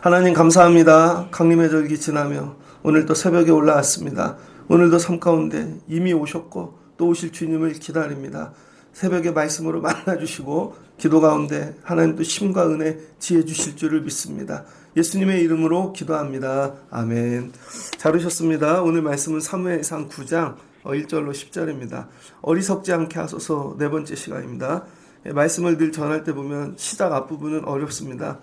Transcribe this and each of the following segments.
하나님 감사합니다. 강림의 절기 지나며 오늘 또 새벽에 올라왔습니다. 오늘도 삶 가운데 이미 오셨고 또 오실 주님을 기다립니다. 새벽에 말씀으로 만나주시고 기도 가운데 하나님 또 힘과 은혜 지혜 주실 줄을 믿습니다. 예수님의 이름으로 기도합니다. 아멘. 잘 오셨습니다. 오늘 말씀은 사무엘상 9장 1절로 10절입니다. 어리석지 않게 하소서 네 번째 시간입니다. 말씀을 늘 전할 때 보면 시작 앞부분은 어렵습니다.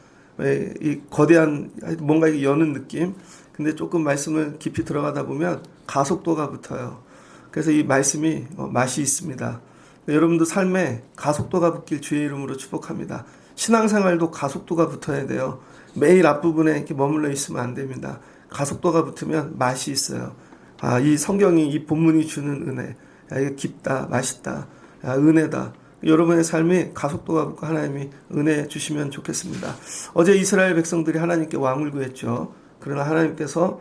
이 거대한 뭔가 여는 느낌. 근데 조금 말씀을 깊이 들어가다 보면 가속도가 붙어요. 그래서 이 말씀이 맛이 있습니다. 여러분도 삶에 가속도가 붙길 주의 이름으로 축복합니다. 신앙생활도 가속도가 붙어야 돼요. 매일 앞부분에 이렇게 머물러 있으면 안 됩니다. 가속도가 붙으면 맛이 있어요. 이 성경이 이 본문이 주는 은혜. 이게 깊다, 맛있다, 은혜다. 여러분의 삶이 가속도가 붙고 하나님이 은혜 주시면 좋겠습니다. 어제 이스라엘 백성들이 하나님께 왕을 구했죠. 그러나 하나님께서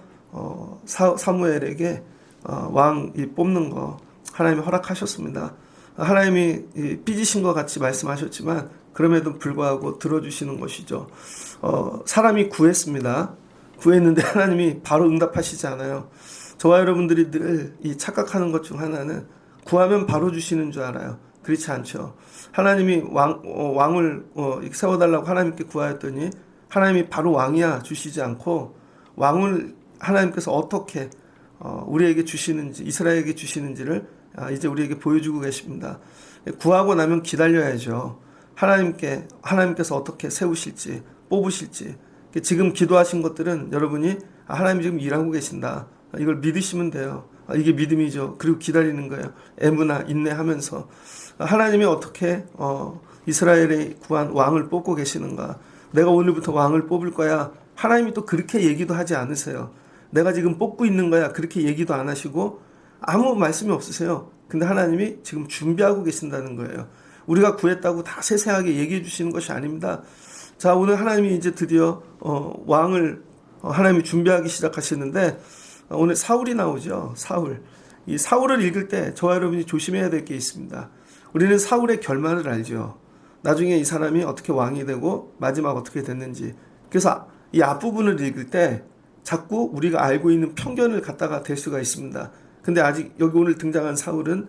사무엘에게 왕 뽑는 거 하나님이 허락하셨습니다. 하나님이 삐지신 것 같이 말씀하셨지만 그럼에도 불구하고 들어주시는 것이죠. 사람이 구했습니다. 구했는데 하나님이 바로 응답하시지 않아요. 저와 여러분들이 늘 이 착각하는 것 중 하나는 구하면 바로 주시는 줄 알아요. 그렇지 않죠. 하나님이 왕을 세워달라고 하나님께 구하였더니 하나님이 바로 왕이야 주시지 않고 왕을 하나님께서 어떻게 우리에게 주시는지, 이스라엘에게 주시는지를 이제 우리에게 보여주고 계십니다. 구하고 나면 기다려야죠. 하나님께서 어떻게 세우실지, 뽑으실지. 지금 기도하신 것들은 여러분이 하나님이 지금 일하고 계신다. 이걸 믿으시면 돼요. 이게 믿음이죠. 그리고 기다리는 거예요. 애무나 인내하면서 하나님이 어떻게 이스라엘에 구한 왕을 뽑고 계시는가. 내가 오늘부터 왕을 뽑을 거야. 하나님이 또 그렇게 얘기도 하지 않으세요. 내가 지금 뽑고 있는 거야. 그렇게 얘기도 안 하시고 아무 말씀이 없으세요. 근데 하나님이 지금 준비하고 계신다는 거예요. 우리가 구했다고 다 세세하게 얘기해 주시는 것이 아닙니다. 자, 오늘 하나님이 이제 드디어 왕을 하나님이 준비하기 시작하시는데 오늘 사울이 나오죠. 사울. 이 사울을 읽을 때 저와 여러분이 조심해야 될 게 있습니다. 우리는 사울의 결말을 알죠. 나중에 이 사람이 어떻게 왕이 되고 마지막 어떻게 됐는지. 그래서 이 앞부분을 읽을 때 자꾸 우리가 알고 있는 편견을 갖다가 댈 수가 있습니다. 근데 아직 여기 오늘 등장한 사울은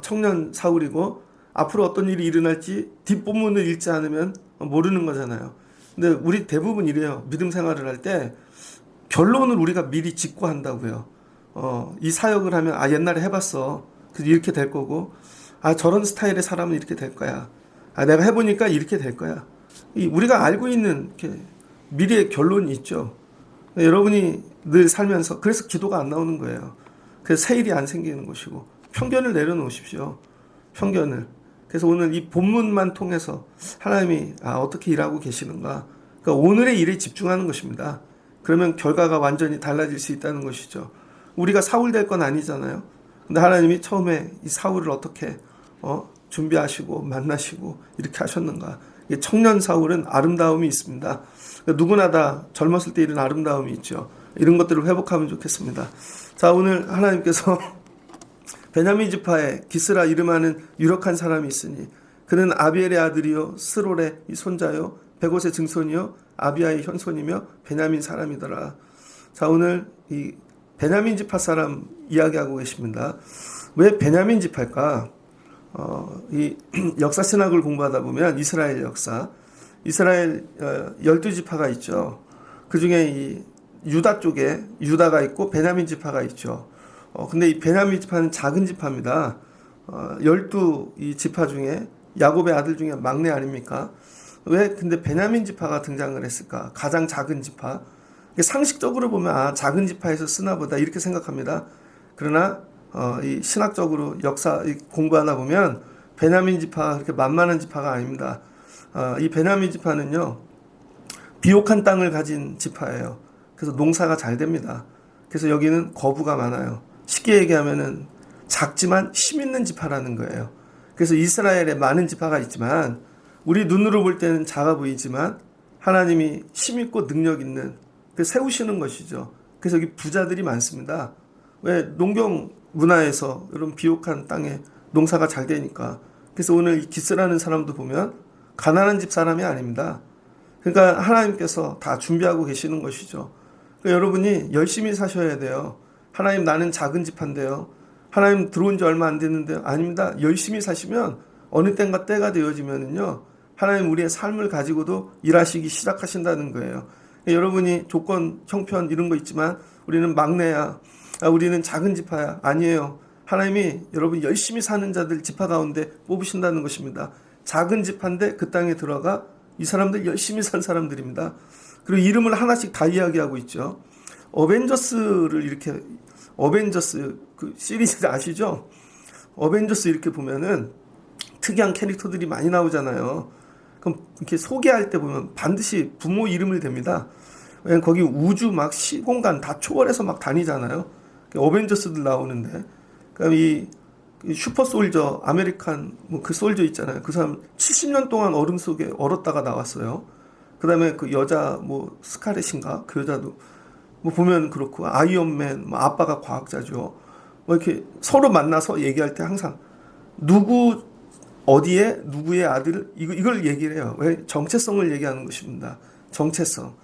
청년 사울이고 앞으로 어떤 일이 일어날지 뒷부분을 읽지 않으면 모르는 거잖아요. 근데 우리 대부분 이래요. 믿음 생활을 할 때 결론을 우리가 미리 짓고 한다고요. 이 사역을 하면 옛날에 해봤어. 그래서 이렇게 될 거고 저런 스타일의 사람은 이렇게 될 거야. 내가 해보니까 이렇게 될 거야. 우리가 알고 있는 이렇게 미래의 결론이 있죠. 여러분이 늘 살면서 그래서 기도가 안 나오는 거예요. 그래서 새 일이 안 생기는 것이고 편견을 내려놓으십시오. 편견을. 그래서 오늘 이 본문만 통해서 하나님이 어떻게 일하고 계시는가. 그러니까 오늘의 일에 집중하는 것입니다. 그러면 결과가 완전히 달라질 수 있다는 것이죠. 우리가 사울 될 건 아니잖아요. 근데 하나님이 처음에 이 사울을 어떻게 준비하시고 만나시고 이렇게 하셨는가. 청년 사울은 아름다움이 있습니다. 누구나 다 젊었을 때 이런 아름다움이 있죠. 이런 것들을 회복하면 좋겠습니다. 자, 오늘 하나님께서 베냐민 지파에 기스라 이름하는 유력한 사람이 있으니 그는 아비엘의 아들이요 스롤의 손자요 베곳의 증손이요 아비아의 현손이며 베냐민 사람이더라. 자, 오늘 이 베냐민 지파 사람 이야기하고 계십니다. 왜 베냐민 지파일까? 이 역사 신학을 공부하다 보면 이스라엘 역사, 이스라엘 12지파가 있죠. 그 중에 이 유다 쪽에 유다가 있고 베냐민 지파가 있죠. 근데 이 베냐민 지파는 작은 지파입니다. 12이 지파 중에 야곱의 아들 중에 막내 아닙니까? 왜 근데 베냐민 지파가 등장을 했을까? 가장 작은 지파. 상식적으로 보면 작은 지파에서 쓰나 보다 이렇게 생각합니다. 그러나 이 신학적으로 역사 공부하다 보면 베냐민 지파가 그렇게 만만한 지파가 아닙니다. 이 베냐민 지파는요 비옥한 땅을 가진 지파예요. 그래서 농사가 잘 됩니다. 그래서 여기는 거부가 많아요. 쉽게 얘기하면은 작지만 힘 있는 지파라는 거예요. 그래서 이스라엘에 많은 지파가 있지만 우리 눈으로 볼 때는 작아 보이지만 하나님이 힘 있고 능력 있는 세우시는 것이죠. 그래서 여기 부자들이 많습니다. 왜 농경 문화에서 이런 비옥한 땅에 농사가 잘 되니까. 그래서 오늘 이 기스라는 사람도 보면 가난한 집 사람이 아닙니다. 그러니까 하나님께서 다 준비하고 계시는 것이죠. 그러니까 여러분이 열심히 사셔야 돼요. 하나님 나는 작은 집 한대요. 하나님 들어온 지 얼마 안 됐는데요. 아닙니다. 열심히 사시면 어느 때인가 때가 되어지면은요. 하나님 우리의 삶을 가지고도 일하시기 시작하신다는 거예요. 그러니까 여러분이 조건, 형편 이런 거 있지만 우리는 막내야. 우리는 작은 지파야. 아니에요. 하나님이 여러분 열심히 사는 자들 지파 가운데 뽑으신다는 것입니다. 작은 지파인데 그 땅에 들어가 이 사람들 열심히 산 사람들입니다. 그리고 이름을 하나씩 다 이야기하고 있죠. 어벤져스를 이렇게 어벤져스 그 시리즈 아시죠? 어벤져스 이렇게 보면은 특이한 캐릭터들이 많이 나오잖아요. 그럼 이렇게 소개할 때 보면 반드시 부모 이름을 댑니다. 왜냐면 거기 우주 막 시공간 다 초월해서 막 다니잖아요. 어벤져스들 나오는데, 그럼 이 슈퍼 솔저 아메리칸 뭐 그 솔저 있잖아요. 그 사람 70년 동안 얼음 속에 얼었다가 나왔어요. 그다음에 그 여자 뭐 스카렛인가 그 여자도 뭐 보면 그렇고 아이언맨 뭐 아빠가 과학자죠. 뭐 이렇게 서로 만나서 얘기할 때 항상 누구 어디에 누구의 아들 이걸 얘기를 해요. 왜 정체성을 얘기하는 것입니다. 정체성.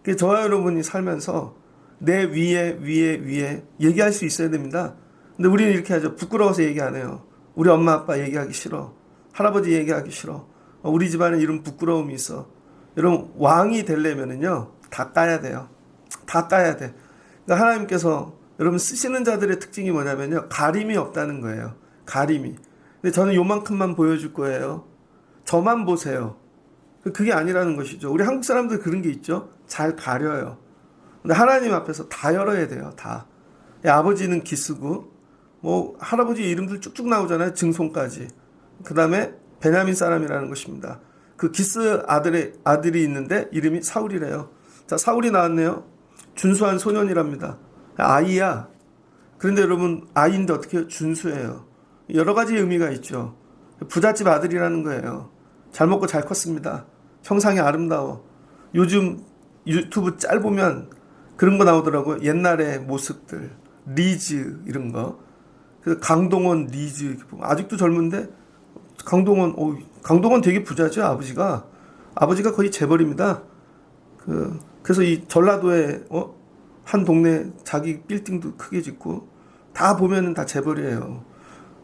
그래서 저와 여러분이 살면서 내 위에 얘기할 수 있어야 됩니다. 근데 우리는 이렇게 하죠. 부끄러워서 얘기 안 해요. 우리 엄마 아빠 얘기하기 싫어. 할아버지 얘기하기 싫어. 우리 집안에 이런 부끄러움이 있어. 여러분 왕이 되려면은요 다 까야 돼요. 다 까야 돼. 그러니까 하나님께서 여러분 쓰시는 자들의 특징이 뭐냐면요 가림이 없다는 거예요. 가림이. 근데 저는 요만큼만 보여줄 거예요. 저만 보세요. 그게 아니라는 것이죠. 우리 한국 사람들 그런 게 있죠. 잘 가려요. 근데 하나님 앞에서 다 열어야 돼요. 다. 아버지는 기스고 뭐 할아버지 이름들 쭉쭉 나오잖아요. 증손까지. 그 다음에 베냐민 사람이라는 것입니다. 그 기스 아들이 있는데 이름이 사울이래요. 자, 사울이 나왔네요. 준수한 소년이랍니다. 아이야. 그런데 여러분 아이인데 어떻게 해요? 준수해요. 여러 가지 의미가 있죠. 부잣집 아들이라는 거예요. 잘 먹고 잘 컸습니다. 형상이 아름다워. 요즘 유튜브 짤 보면 그런 거 나오더라고요. 옛날의 모습들. 리즈 이런 거. 그 강동원 리즈 아직도 젊은데 강동원 되게 부자죠. 아버지가 거의 재벌입니다. 그래서 이 전라도에 한 동네 자기 빌딩도 크게 짓고 다 보면은 다 재벌이에요.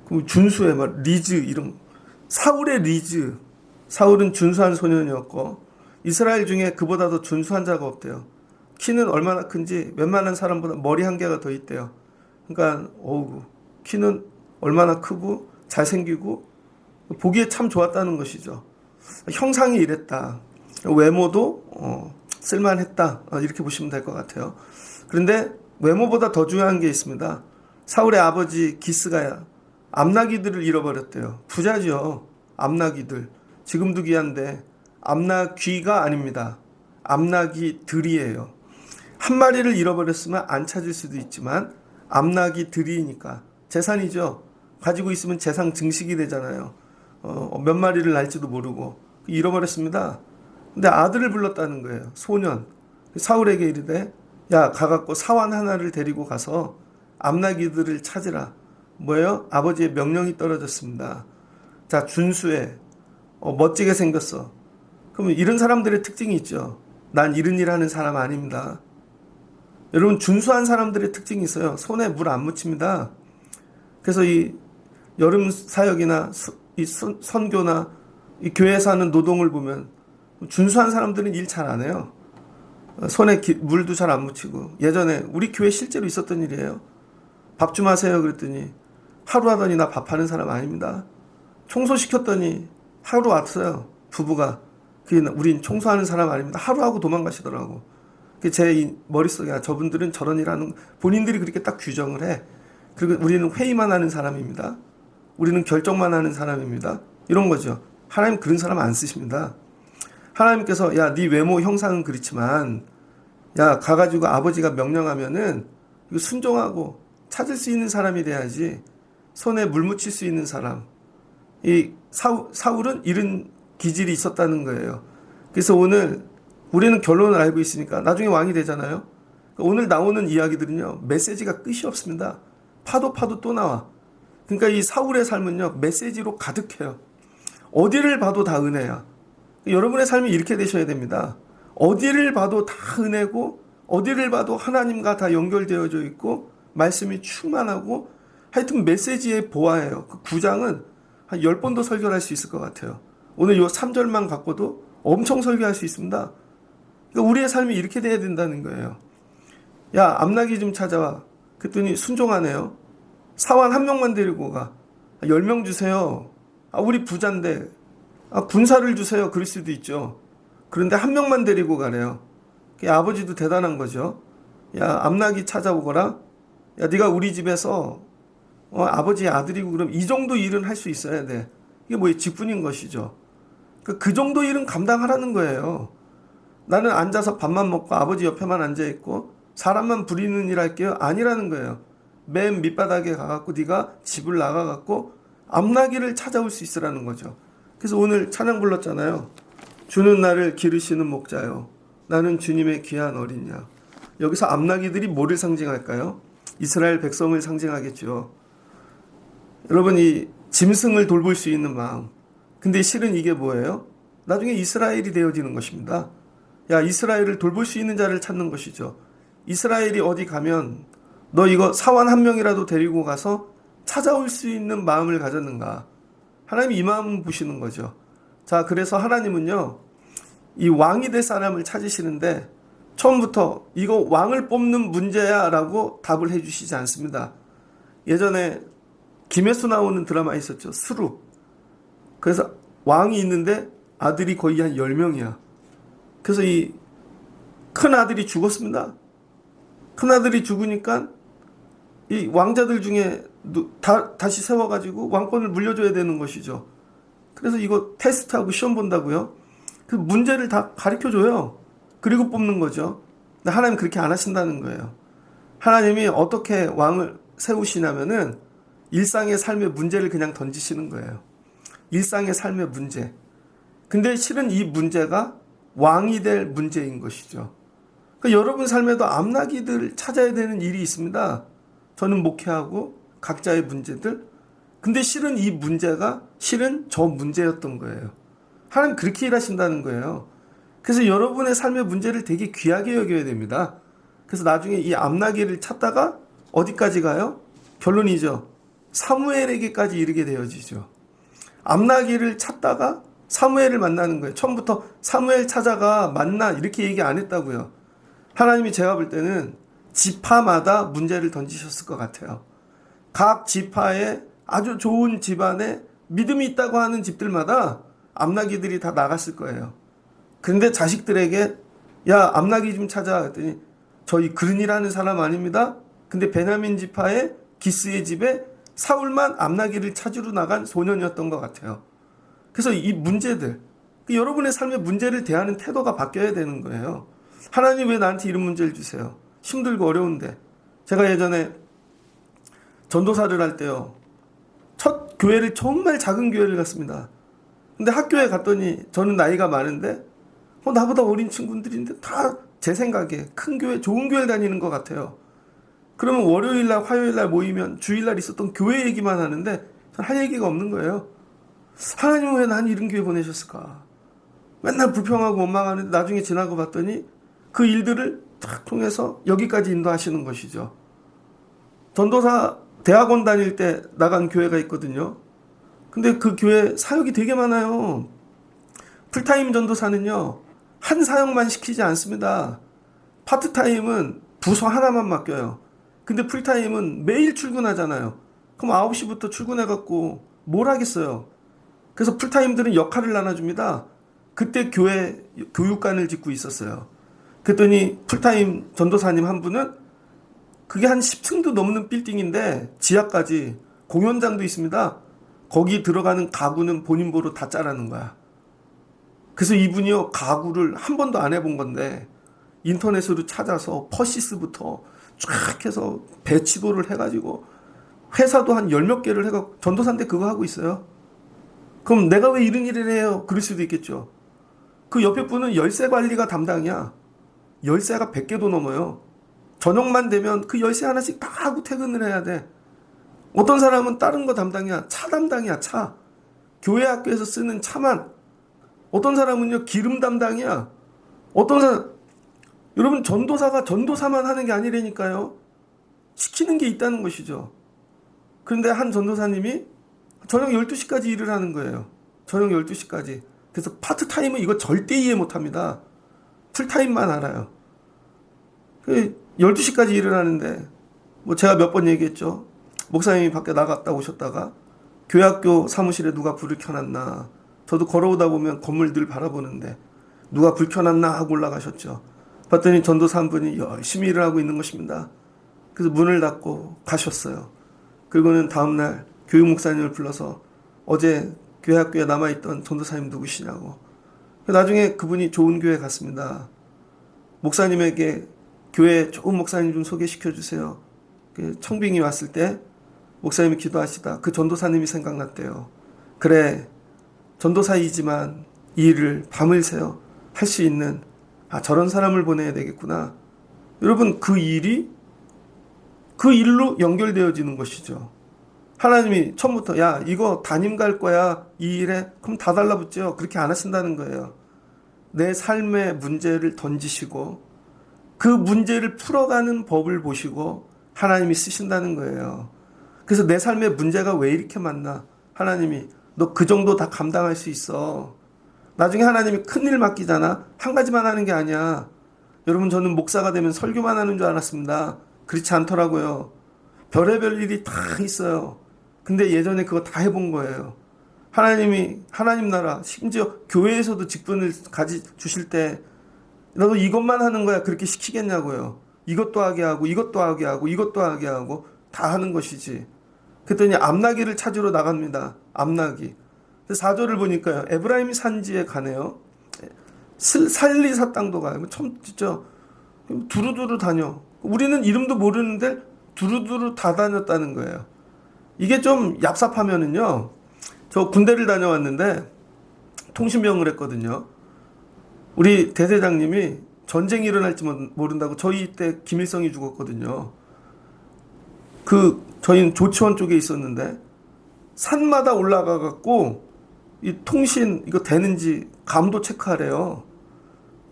그럼 준수의 막 리즈 이런 사울의 리즈. 사울은 준수한 소년이었고 이스라엘 중에 그보다 더 준수한 자가 없대요. 키는 얼마나 큰지 웬만한 사람보다 머리 한 개가 더 있대요. 그러니까 키는 얼마나 크고 잘생기고 보기에 참 좋았다는 것이죠. 형상이 이랬다. 외모도 쓸만했다. 이렇게 보시면 될 것 같아요. 그런데 외모보다 더 중요한 게 있습니다. 사울의 아버지 기스가 암나기들을 잃어버렸대요. 부자죠. 암나기들. 지금도 귀한데 암나귀가 아닙니다. 암나기들이에요. 한 마리를 잃어버렸으면 안 찾을 수도 있지만 암나기들이니까 재산이죠. 가지고 있으면 재산 증식이 되잖아요. 몇 마리를 날지도 모르고 잃어버렸습니다. 근데 아들을 불렀다는 거예요. 소년. 사울에게 이르되 야 가갖고 사환 하나를 데리고 가서 암나기들을 찾으라. 뭐예요? 아버지의 명령이 떨어졌습니다. 자 준수해. 멋지게 생겼어. 그러면 이런 사람들의 특징이 있죠. 난 이런 일 하는 사람 아닙니다. 여러분 준수한 사람들의 특징이 있어요. 손에 물 안 묻힙니다. 그래서 이 여름 사역이나 이 선교나 이 교회에서 하는 노동을 보면 준수한 사람들은 일 잘 안 해요. 손에 물도 잘 안 묻히고. 예전에 우리 교회 실제로 있었던 일이에요. 밥 좀 하세요 그랬더니 하루 하더니 나 밥하는 사람 아닙니다. 청소시켰더니 하루 왔어요. 부부가. 우린 청소하는 사람 아닙니다. 하루 하고 도망가시더라고. 제 머릿속에 저분들은 저런 일 하는 본인들이 그렇게 딱 규정을 해. 그리고 우리는 회의만 하는 사람입니다. 우리는 결정만 하는 사람입니다. 이런 거죠. 하나님 그런 사람 안 쓰십니다. 하나님께서 야, 네 외모 형상은 그렇지만 야, 가가지고 아버지가 명령하면은 이거 순종하고 찾을 수 있는 사람이 돼야지. 손에 물 묻힐 수 있는 사람. 이 사울은 이런 기질이 있었다는 거예요. 그래서 오늘 우리는 결론을 알고 있으니까 나중에 왕이 되잖아요. 오늘 나오는 이야기들은요, 메시지가 끝이 없습니다. 파도 또 나와. 그러니까 이 사울의 삶은요, 메시지로 가득해요. 어디를 봐도 다 은혜야. 여러분의 삶이 이렇게 되셔야 됩니다. 어디를 봐도 다 은혜고, 어디를 봐도 하나님과 다 연결되어져 있고, 말씀이 충만하고, 하여튼 메시지의 보화예요. 그 9장은 한 10번도 설교를 할 수 있을 것 같아요. 오늘 요 3절만 갖고도 엄청 설교할 수 있습니다. 그러니까 우리의 삶이 이렇게 돼야 된다는 거예요. 야, 암나기 좀 찾아와. 그랬더니 순종하네요. 사환 한 명만 데리고 가. 10명 주세요. 우리 부자인데. 군사를 주세요. 그럴 수도 있죠. 그런데 한 명만 데리고 가래요. 아버지도 대단한 거죠. 야, 암나기 찾아오거라. 야, 네가 우리 집에서 아버지의 아들이고 그럼 이 정도 일은 할 수 있어야 돼. 이게 뭐예요? 직분인 것이죠. 그 정도 일은 감당하라는 거예요. 나는 앉아서 밥만 먹고 아버지 옆에만 앉아있고 사람만 부리는 일 할게요. 아니라는 거예요. 맨 밑바닥에 가갖고 네가 집을 나가갖고 암나기를 찾아올 수 있으라는 거죠. 그래서 오늘 찬양 불렀잖아요. 주는 나를 기르시는 목자요. 나는 주님의 귀한 어린 양. 여기서 암나기들이 뭐를 상징할까요? 이스라엘 백성을 상징하겠죠. 여러분, 이 짐승을 돌볼 수 있는 마음. 근데 실은 이게 뭐예요? 나중에 이스라엘이 되어지는 것입니다. 야, 이스라엘을 돌볼 수 있는 자를 찾는 것이죠. 이스라엘이 어디 가면 너 이거 사환 한 명이라도 데리고 가서 찾아올 수 있는 마음을 가졌는가? 하나님이 이 마음을 보시는 거죠. 자, 그래서 하나님은요, 이 왕이 될 사람을 찾으시는데 처음부터 이거 왕을 뽑는 문제야 라고 답을 해주시지 않습니다. 예전에 김혜수 나오는 드라마 있었죠. 수루. 그래서 왕이 있는데 아들이 거의 한 10명이야. 그래서 이 큰아들이 죽었습니다. 큰아들이 죽으니까 이 왕자들 중에 다시 세워가지고 왕권을 물려줘야 되는 것이죠. 그래서 이거 테스트하고 시험 본다고요. 그 문제를 다 가르쳐줘요. 그리고 뽑는 거죠. 근데 하나님 그렇게 안 하신다는 거예요. 하나님이 어떻게 왕을 세우시냐면은 일상의 삶의 문제를 그냥 던지시는 거예요. 일상의 삶의 문제. 근데 실은 이 문제가 왕이 될 문제인 것이죠. 그러니까 여러분 삶에도 암나기들 찾아야 되는 일이 있습니다. 저는 목회하고 각자의 문제들. 근데 실은 이 문제가 실은 저 문제였던 거예요. 하나님 그렇게 일하신다는 거예요. 그래서 여러분의 삶의 문제를 되게 귀하게 여겨야 됩니다. 그래서 나중에 이 암나기를 찾다가 어디까지 가요? 결론이죠. 사무엘에게까지 이르게 되어지죠. 암나기를 찾다가 사무엘을 만나는 거예요. 처음부터 사무엘 찾아가 만나 이렇게 얘기 안 했다고요. 하나님이 제가 볼 때는 지파마다 문제를 던지셨을 것 같아요. 각 지파에 아주 좋은 집안에 믿음이 있다고 하는 집들마다 암나기들이 다 나갔을 거예요. 그런데 자식들에게 야, 암나기 좀 찾아 그랬더니 저희 그른이라는 사람 아닙니다. 근데 베냐민 지파의 기스의 집에 사울만 암나기를 찾으러 나간 소년이었던 것 같아요. 그래서 이 문제들, 여러분의 삶의 문제를 대하는 태도가 바뀌어야 되는 거예요. 하나님 왜 나한테 이런 문제를 주세요? 힘들고 어려운데. 제가 예전에 전도사를 할 때요, 첫 교회를 정말 작은 교회를 갔습니다. 근데 학교에 갔더니 저는 나이가 많은데 나보다 어린 친구들인데 다 제 생각에 큰 교회, 좋은 교회 다니는 것 같아요. 그러면 월요일날, 화요일날 모이면 주일날 있었던 교회 얘기만 하는데 할 얘기가 없는 거예요. 하나님은 왜 난 이런 교회 보내셨을까? 맨날 불평하고 원망하는데 나중에 지나고 봤더니 그 일들을 딱 통해서 여기까지 인도하시는 것이죠. 전도사 대학원 다닐 때 나간 교회가 있거든요. 근데 그 교회 사역이 되게 많아요. 풀타임 전도사는요, 한 사역만 시키지 않습니다. 파트타임은 부서 하나만 맡겨요. 근데 풀타임은 매일 출근하잖아요. 그럼 9시부터 출근해갖고 뭘 하겠어요. 그래서 풀타임들은 역할을 나눠줍니다. 그때 교회 교육관을 짓고 있었어요. 그랬더니 풀타임 전도사님 한 분은 그게 한 10층도 넘는 빌딩인데 지하까지 공연장도 있습니다. 거기 들어가는 가구는 본인 보러 다 짜라는 거야. 그래서 이분이요, 가구를 한 번도 안 해본 건데 인터넷으로 찾아서 퍼시스부터 쫙 해서 배치도를 해가지고 회사도 한 10몇 개를 해갖고 전도사인데 그거 하고 있어요. 그럼 내가 왜 이런 일을 해요? 그럴 수도 있겠죠. 그 옆에 분은 열쇠 관리가 담당이야. 열쇠가 100개도 넘어요. 저녁만 되면 그 열쇠 하나씩 다 하고 퇴근을 해야 돼. 어떤 사람은 다른 거 담당이야. 차 담당이야, 차. 교회 학교에서 쓰는 차만. 어떤 사람은요, 기름 담당이야. 어떤 사람, 여러분, 전도사가 전도사만 하는 게 아니라니까요. 시키는 게 있다는 것이죠. 그런데 한 전도사님이 저녁 12시까지 일을 하는 거예요. 저녁 12시까지. 그래서 파트타임은 이거 절대 이해 못 합니다. 풀타임만 알아요. 12시까지 일을 하는데, 뭐 제가 몇 번 얘기했죠. 목사님이 밖에 나갔다 오셨다가 교회학교 사무실에 누가 불을 켜놨나. 저도 걸어오다 보면 건물들 바라보는데 누가 불 켜놨나 하고 올라가셨죠. 봤더니 전도사 한 분이 열심히 일을 하고 있는 것입니다. 그래서 문을 닫고 가셨어요. 그리고는 다음날 교육 목사님을 불러서 어제 교회학교에 남아있던 전도사님 누구시냐고. 나중에 그분이 좋은 교회 갔습니다. 목사님에게 교회 좋은 목사님 좀 소개시켜 주세요. 청빙이 왔을 때 목사님이 기도하시다 그 전도사님이 생각났대요. 그래, 전도사이지만 이 일을 밤을 새워 할 수 있는 저런 사람을 보내야 되겠구나. 여러분, 그 일이 그 일로 연결되어지는 것이죠. 하나님이 처음부터 야 이거 담임 갈 거야 이 일에, 그럼 다 달라붙죠. 그렇게 안 하신다는 거예요. 내 삶의 문제를 던지시고 그 문제를 풀어가는 법을 보시고 하나님이 쓰신다는 거예요. 그래서 내 삶의 문제가 왜 이렇게 많나? 하나님이 너 그 정도 다 감당할 수 있어. 나중에 하나님이 큰일 맡기잖아. 한 가지만 하는 게 아니야. 여러분, 저는 목사가 되면 설교만 하는 줄 알았습니다. 그렇지 않더라고요. 별의별 일이 다 있어요. 근데 예전에 그거 다 해본 거예요. 하나님이 하나님 나라, 심지어 교회에서도 직분을 주실 때 너도 이것만 하는 거야 그렇게 시키겠냐고요. 이것도 하게 하고 이것도 하게 하고 이것도 하게 하고 다 하는 것이지. 그랬더니 암나기를 찾으러 나갑니다. 암나기. 4절을 보니까요. 에브라임 산지에 가네요. 살리사 땅도 가요. 처음 진짜 두루두루 다녀. 우리는 이름도 모르는데 두루두루 다 다녔다는 거예요. 이게 좀 얍삽하면은요. 저 군대를 다녀왔는데 통신병을 했거든요. 우리 대대장님이 전쟁이 일어날지 모른다고 저희 때 김일성이 죽었거든요. 저희는 조치원 쪽에 있었는데 산마다 올라가 갖고 이 통신 이거 되는지 감도 체크하래요.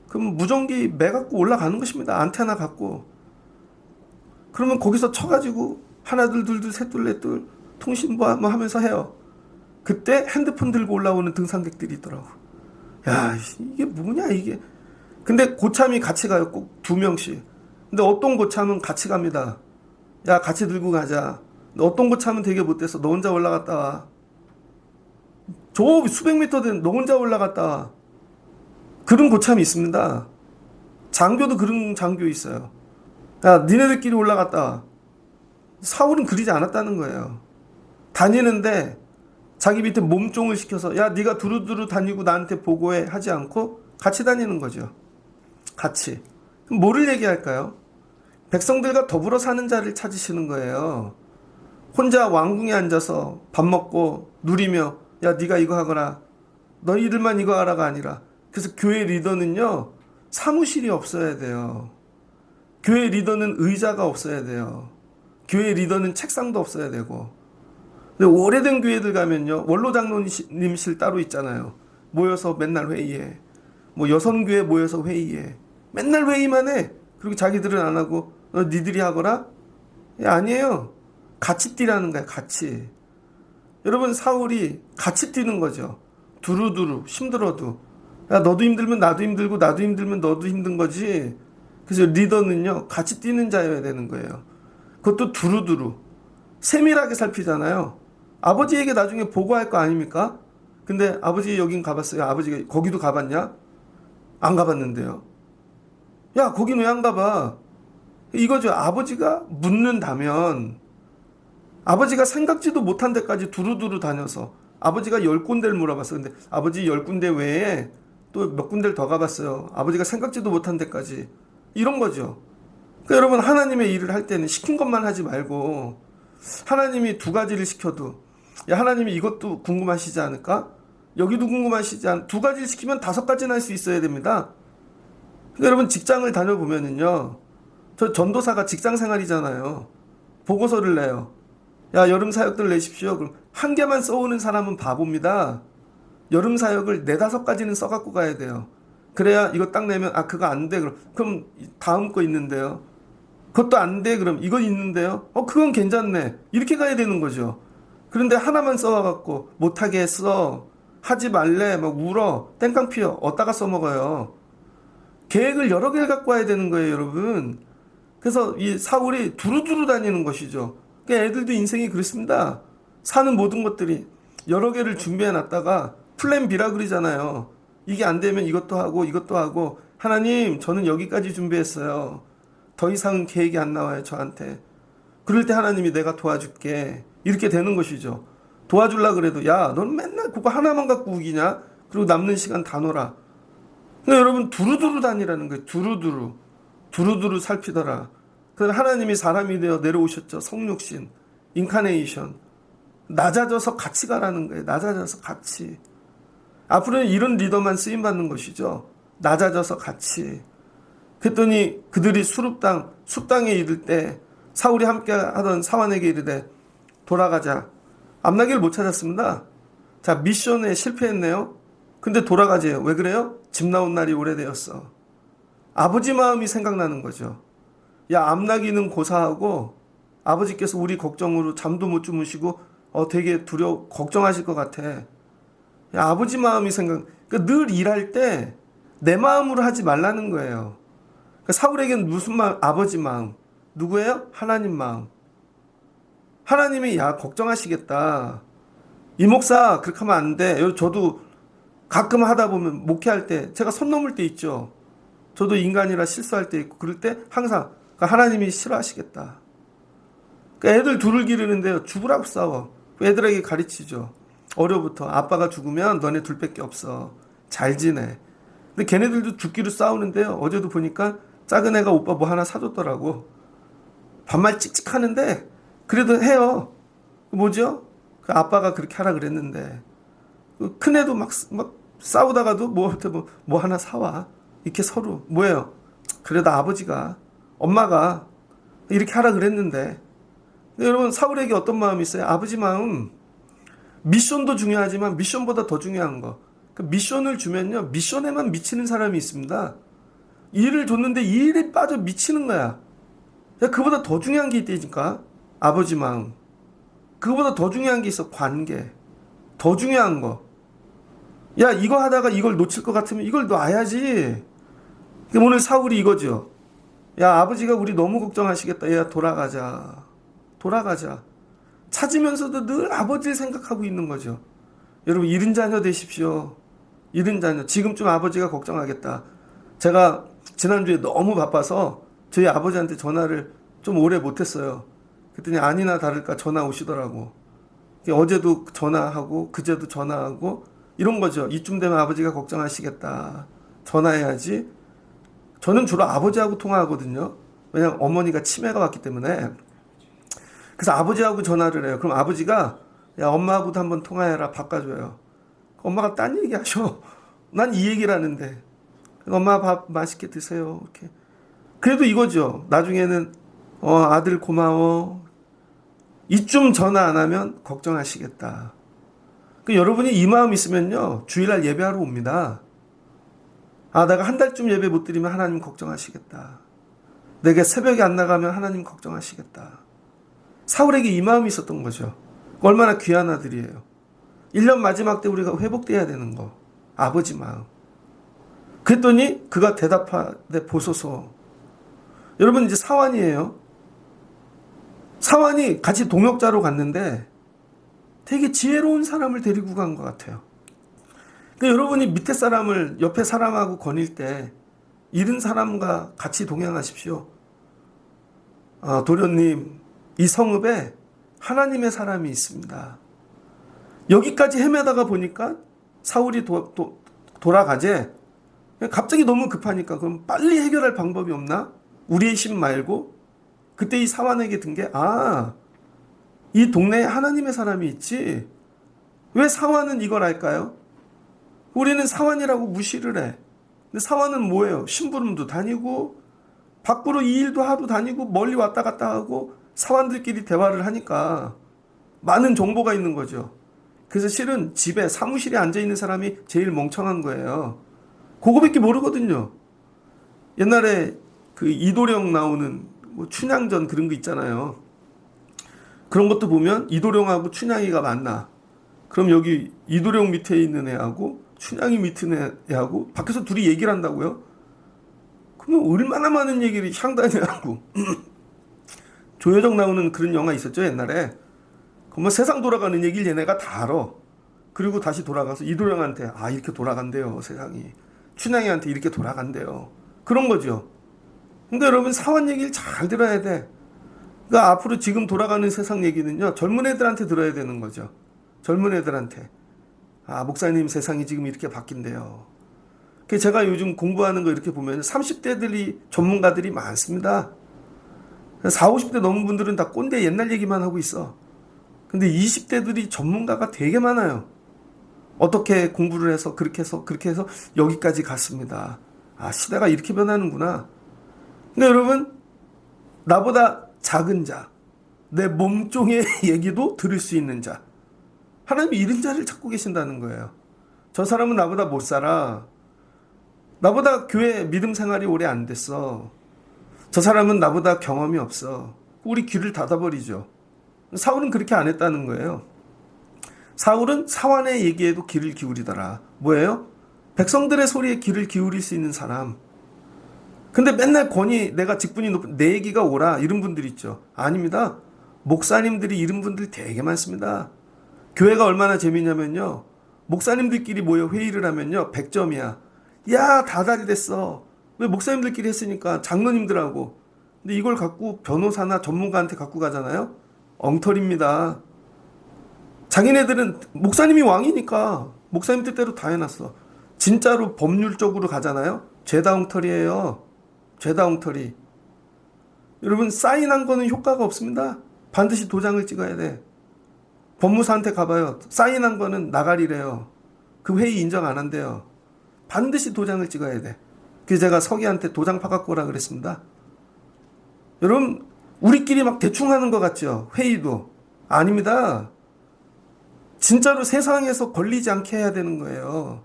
그럼 무전기 매 갖고 올라가는 것입니다. 안테나 갖고. 그러면 거기서 쳐가지고 하나 둘 셋 둘 넷 둘 통신 뭐 하면서 해요. 그때 핸드폰 들고 올라오는 등산객들이 있더라고. 야, 이게 뭐냐 이게. 근데 고참이 같이 가요. 꼭 2명씩. 근데 어떤 고참은 같이 갑니다. 야, 같이 들고 가자. 어떤 고참은 되게 못돼서 너 혼자 올라갔다 와. 저 수백 미터 된 너 혼자 올라갔다 와. 그런 고참이 있습니다. 장교도 그런 장교 있어요. 야, 니네들끼리 올라갔다 와. 사울은 그러지 않았다는 거예요. 다니는데 자기 밑에 몸종을 시켜서 야, 네가 두루두루 다니고 나한테 보고해 하지 않고 같이 다니는 거죠. 같이. 그럼 뭐를 얘기할까요? 백성들과 더불어 사는 자를 찾으시는 거예요. 혼자 왕궁에 앉아서 밥 먹고 누리며 야, 네가 이거 하거라. 너희들만 이거 하라가 아니라. 그래서 교회 리더는요. 사무실이 없어야 돼요. 교회 리더는 의자가 없어야 돼요. 교회 리더는 책상도 없어야 되고. 근데 오래된 교회들 가면요. 원로 장로님실 따로 있잖아요. 모여서 맨날 회의해. 뭐 여성교회 모여서 회의해. 맨날 회의만 해. 그리고 자기들은 안 하고 니들이 하거라? 아니에요. 같이 뛰라는 거야. 같이. 여러분, 사울이 같이 뛰는 거죠. 두루두루 힘들어도. 야, 너도 힘들면 나도 힘들고 나도 힘들면 너도 힘든 거지. 그래서 리더는요. 같이 뛰는 자여야 되는 거예요. 그것도 두루두루. 세밀하게 살피잖아요. 아버지에게 나중에 보고할 거 아닙니까? 근데 아버지 여긴 가봤어요. 아버지가 거기도 가봤냐? 안 가봤는데요. 야, 거긴 왜 안 가봐? 이거죠. 아버지가 묻는다면 아버지가 생각지도 못한 데까지 두루두루 다녀서 아버지가 10군데를 물어봤어요. 근데 아버지 10군데 외에 또 몇 군데를 더 가봤어요. 아버지가 생각지도 못한 데까지. 이런 거죠. 그러니까 여러분, 하나님의 일을 할 때는 시킨 것만 하지 말고 하나님이 2가지를 시켜도 야, 하나님이 이것도 궁금하시지 않을까? 여기도 궁금하시지 않 2가지를 시키면 5가지는 할 수 있어야 됩니다. 그러니까 여러분, 직장을 다녀보면은요. 저 전도사가 직장 생활이잖아요. 보고서를 내요. 야, 여름 사역들 내십시오. 그럼 한 개만 써오는 사람은 바보입니다. 여름 사역을 네다섯 가지는 써갖고 가야 돼요. 그래야 이거 딱 내면 아 그거 안 돼. 그럼 다음 거 있는데요. 그것도 안 돼. 그럼 이거 있는데요. 그건 괜찮네. 이렇게 가야 되는 거죠. 그런데 하나만 써와갖고 못하게 했어. 하지 말래. 막 울어. 땡깡 피어. 어디다가 써먹어요. 계획을 여러 개를 갖고 와야 되는 거예요, 여러분. 그래서 이 사울이 두루두루 다니는 것이죠. 그러니까 애들도 인생이 그렇습니다. 사는 모든 것들이 여러 개를 준비해 놨다가 플랜 B라 그러잖아요. 이게 안 되면 이것도 하고 이것도 하고 하나님 저는 여기까지 준비했어요. 더 이상은 계획이 안 나와요 저한테. 그럴 때 하나님이 내가 도와줄게 이렇게 되는 것이죠. 도와줄라 그래도 야 넌 맨날 그거 하나만 갖고 우기냐. 그리고 남는 시간 다 놀아. 그러니까 여러분 두루두루 다니라는 거예요. 두루두루 살피더라. 그래서 하나님이 사람이 되어 내려오셨죠. 성육신 인카네이션. 낮아져서 같이 가라는 거예요. 낮아져서 같이. 앞으로는 이런 리더만 쓰임받는 것이죠. 낮아져서 같이. 그랬더니 그들이 숲당에 이를 때 사울이 함께 하던 사환에게 이르되 돌아가자. 앞나기를 못 찾았습니다. 자, 미션에 실패했네요. 근데 돌아가재요. 왜 그래요? 집 나온 날이 오래되었어. 아버지 마음이 생각나는 거죠. 야, 앞나기는 고사하고 아버지께서 우리 걱정으로 잠도 못 주무시고 되게 걱정하실 것 같아. 야, 아버지 마음이 그러니까 늘 일할 때 내 마음으로 하지 말라는 거예요. 그러니까 사울에게는 무슨 마음? 아버지 마음. 누구예요? 하나님 마음. 하나님이 야 걱정하시겠다. 이 목사 그렇게 하면 안 돼. 저도 가끔 하다 보면 목회할 때 제가 선 넘을 때 있죠. 저도 인간이라 실수할 때 있고 그럴 때 항상 그러니까 하나님이 싫어하시겠다. 그러니까 애들 둘을 기르는데요. 죽으라고 싸워. 애들에게 가르치죠. 어려부터 아빠가 죽으면 너네 둘밖에 없어. 잘 지내. 근데 걔네들도 죽기로 싸우는데요. 어제도 보니까 작은 애가 오빠 뭐 하나 사줬더라고. 반말 찍찍하는데 그래도 해요. 뭐죠? 그 아빠가 그렇게 하라 그랬는데 큰 애도 막 싸우다가도 뭐 하나 사와. 이렇게 서로 뭐예요? 그래도 아버지가 엄마가 이렇게 하라 그랬는데 여러분 사울에게 어떤 마음이 있어요? 아버지 마음. 미션도 중요하지만 미션보다 더 중요한 거. 그 미션을 주면요. 미션에만 미치는 사람이 있습니다. 일을 줬는데 이 일에 빠져 미치는 거야. 그보다 더 중요한 게 있다니까. 아버지 마음. 그거보다 더 중요한 게 있어. 관계. 더 중요한 거. 야 이거 하다가 이걸 놓칠 것 같으면 이걸 놔야지. 오늘 사울이 이거죠. 야 아버지가 우리 너무 걱정하시겠다. 야 돌아가자. 찾으면서도 늘 아버지를 생각하고 있는 거죠. 여러분 잃은 자녀 되십시오. 잃은 자녀. 지금쯤 아버지가 걱정하겠다. 제가 지난주에 너무 바빠서 저희 아버지한테 전화를 좀 오래 못했어요. 그랬더니 아니나 다를까 전화 오시더라고. 어제도 전화하고 그제도 전화하고 이런 거죠. 이쯤 되면 아버지가 걱정하시겠다. 전화해야지. 저는 주로 아버지하고 통화하거든요. 왜냐면 어머니가 치매가 왔기 때문에. 그래서 아버지하고 전화를 해요. 그럼 아버지가 야 엄마하고도 한번 통화해라. 바꿔줘요. 엄마가 딴 얘기 하셔. 난 이 얘기를 하는데. 엄마 밥 맛있게 드세요. 이렇게. 그래도 이거죠. 나중에는 아들 고마워. 이쯤 전화 안 하면 걱정하시겠다. 여러분이 이 마음 있으면요. 주일날 예배하러 옵니다. 내가 한 달쯤 예배 못 드리면 하나님 걱정하시겠다. 내가 새벽에 안 나가면 하나님 걱정하시겠다. 사울에게 이 마음이 있었던 거죠. 얼마나 귀한 아들이에요. 1년 마지막 때 우리가 회복돼야 되는 거. 아버지 마음. 그랬더니 그가 대답하되 보소서. 여러분 이제 사환이에요. 사환이 같이 동역자로 갔는데 되게 지혜로운 사람을 데리고 간 것 같아요. 그러니까 여러분이 밑에 사람을 옆에 사람하고 거닐 때 잃은 사람과 같이 동행하십시오. 도련님, 이 성읍에 하나님의 사람이 있습니다. 여기까지 헤매다가 보니까 사울이 돌아가재. 갑자기 너무 급하니까 그럼 빨리 해결할 방법이 없나? 우리의 힘 말고. 그때 이 사환에게 든 게 이 동네에 하나님의 사람이 있지. 왜 사환은 이걸 할까요? 우리는 사환이라고 무시를 해. 근데 사환은 뭐예요? 심부름도 다니고 밖으로 이 일도 하러 다니고 멀리 왔다 갔다 하고 사원들끼리 대화를 하니까 많은 정보가 있는 거죠. 그래서 실은 집에 사무실에 앉아 있는 사람이 제일 멍청한 거예요. 그거밖에 모르거든요. 옛날에 그 이도령 나오는 뭐 춘향전 그런 거 있잖아요. 그런 것도 보면 이도령하고 춘향이가 만나. 그럼 여기 이도령 밑에 있는 애하고 춘향이 밑에 있는 애하고 밖에서 둘이 얘기를 한다고요? 그럼 얼마나 많은 얘기를 향단이 하고. 조여정 나오는 그런 영화 있었죠, 옛날에. 그뭐 세상 돌아가는 얘기를 얘네가 다 알아. 그리고 다시 돌아가서 이도령한테 아 이렇게 돌아간대요 세상이. 춘향이한테 이렇게 돌아간대요. 그런 거죠. 그러니까 여러분 사원 얘기를 잘 들어야 돼. 그러니까 앞으로 지금 돌아가는 세상 얘기는요 젊은 애들한테 들어야 되는 거죠. 젊은 애들한테. 아 목사님 세상이 지금 이렇게 바뀐대요. 그래서 제가 요즘 공부하는 거 이렇게 보면 30대들이 전문가들이 많습니다. 40, 50대 넘은 분들은 다 꼰대 옛날 얘기만 하고 있어. 근데 20대들이 전문가가 되게 많아요. 어떻게 공부를 해서 그렇게 해서 여기까지 갔습니다. 아 시대가 이렇게 변하는구나. 그러니까 여러분 나보다 작은 자, 내 몸종의 얘기도 들을 수 있는 자. 하나님이 이런 자를 찾고 계신다는 거예요. 저 사람은 나보다 못 살아. 나보다 교회 믿음 생활이 오래 안 됐어. 저 사람은 나보다 경험이 없어. 우리 귀를 닫아버리죠. 사울은 그렇게 안 했다는 거예요. 사울은 사환의 얘기에도 귀를 기울이더라. 뭐예요? 백성들의 소리에 귀를 기울일 수 있는 사람. 근데 맨날 권위, 내가 직분이 높은 내 얘기가 오라 이런 분들 있죠. 아닙니다. 목사님들이 이런 분들 되게 많습니다. 교회가 얼마나 재미냐면요. 목사님들끼리 모여 회의를 하면요. 100점이야. 야, 다달이 됐어. 왜 목사님들끼리 했으니까 장로님들하고. 근데 이걸 갖고 변호사나 전문가한테 갖고 가잖아요. 엉터리입니다. 자기네들은 목사님이 왕이니까 목사님 뜻대로 다 해놨어. 진짜로 법률적으로 가잖아요. 죄다 엉터리예요. 죄다 엉터리. 여러분 사인한 거는 효과가 없습니다. 반드시 도장을 찍어야 돼. 법무사한테 가봐요. 사인한 거는 나가리래요. 그 회의 인정 안 한대요. 반드시 도장을 찍어야 돼. 그래서 제가 서기한테 도장 파갖고 오라 그랬습니다. 여러분 우리끼리 막 대충 하는 것 같죠? 회의도. 아닙니다. 진짜로 세상에서 걸리지 않게 해야 되는 거예요.